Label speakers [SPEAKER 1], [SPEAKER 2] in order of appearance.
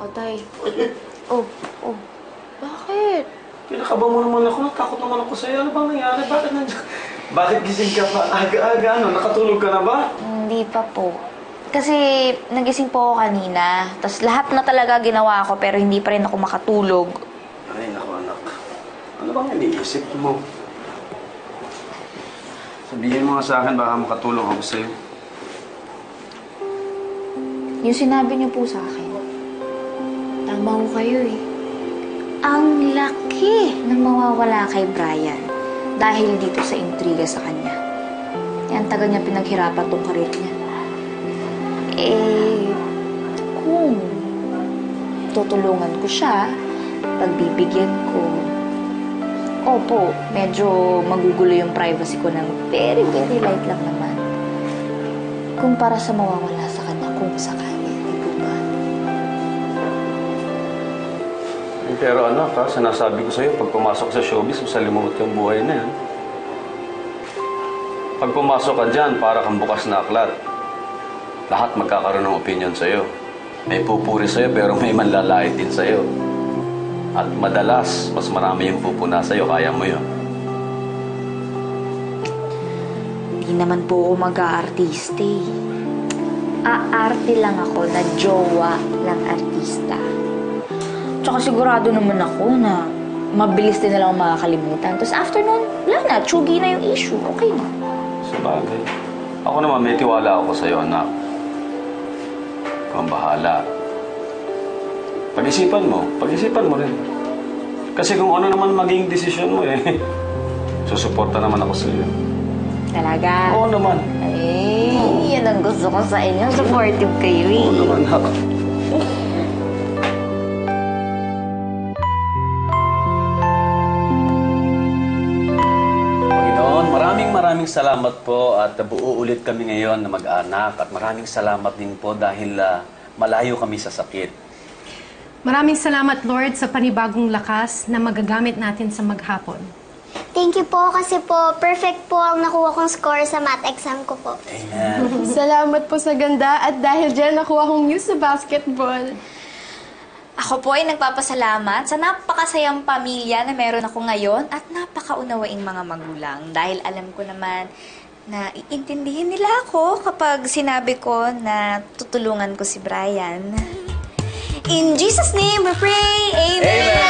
[SPEAKER 1] O, Tay. Oh. Bakit?
[SPEAKER 2] Kinakaba mo naman ako. Natakot naman ako sa'yo. Ano bang nangyari? Bakit nandiyan? Bakit gising ka pa? Aga-aga, ano? Nakatulog ka na ba?
[SPEAKER 1] Hindi pa po. Kasi nagising po ako kanina. Tapos lahat na talaga ginawa ko pero hindi pa rin ako makatulog.
[SPEAKER 2] Ay, naku anak. Ano bang iniisip mo? Sabihin mo nga sa akin, baka makatulong ako sa'yo.
[SPEAKER 1] Yung sinabi niyo po sa akin, tama ko kayo eh. Ang laki ng mawawala kay Brian dahil dito sa intriga sa kanya. Yan, tagal niya pinaghirapan tong karir niya. Kung tutulungan ko siya, pagbibigyan ko, opo, medyo magugulo yung privacy ko ng very, very light lang naman. Kumpara sa mawawala sa kanya kung sakali, di po ba?
[SPEAKER 2] Pero anak, sinasabi ko sa'yo, pag pumasok sa showbiz, masalimuot yung buhay na yan. Pag pumasok ka dyan, para kang bukas na aklat. Lahat magkakaroon ng opinion sa'yo. May pupuri sa'yo, pero may manlalait din sa'yo. At madalas, mas marami yung pupuna sa'yo, kaya mo yun.
[SPEAKER 1] Hindi naman po ako mag-aartiste eh. Aarte lang ako na jowa ng artista. Tsaka sigurado naman ako na mabilis din na lang makakalimutan. Tapos after nun, wala na. Tsugi na yung issue. Okay na.
[SPEAKER 2] Sabagay. Ako naman, may tiwala ako sa'yo, anak. Ikaw ang bahala. Pag-isipan mo rin. Kasi kung ano naman maging desisyon mo susuporta naman ako sa'yo.
[SPEAKER 1] Talaga?
[SPEAKER 2] Oo naman.
[SPEAKER 1] Yan ang gusto ko sa inyo. Supportive kayo eh.
[SPEAKER 2] Oo naman, ha. Panginoon, maraming salamat po at buo ulit kami ngayon na mag-anak at maraming salamat din po dahil malayo kami sa sakit.
[SPEAKER 3] Maraming salamat, Lord, sa panibagong lakas na magagamit natin sa maghapon.
[SPEAKER 4] Thank you po kasi po perfect po ang nakuha kong score sa math exam ko po.
[SPEAKER 2] Amen.
[SPEAKER 5] Salamat po sa ganda at dahil dyan nakuha kong news sa basketball.
[SPEAKER 1] Ako po ay nagpapasalamat sa napakasayang pamilya na meron ako ngayon at napakaunawaing mga magulang. Dahil alam ko naman na iintindihin nila ako kapag sinabi ko na tutulungan ko si Brian. In Jesus' name we pray, Amen!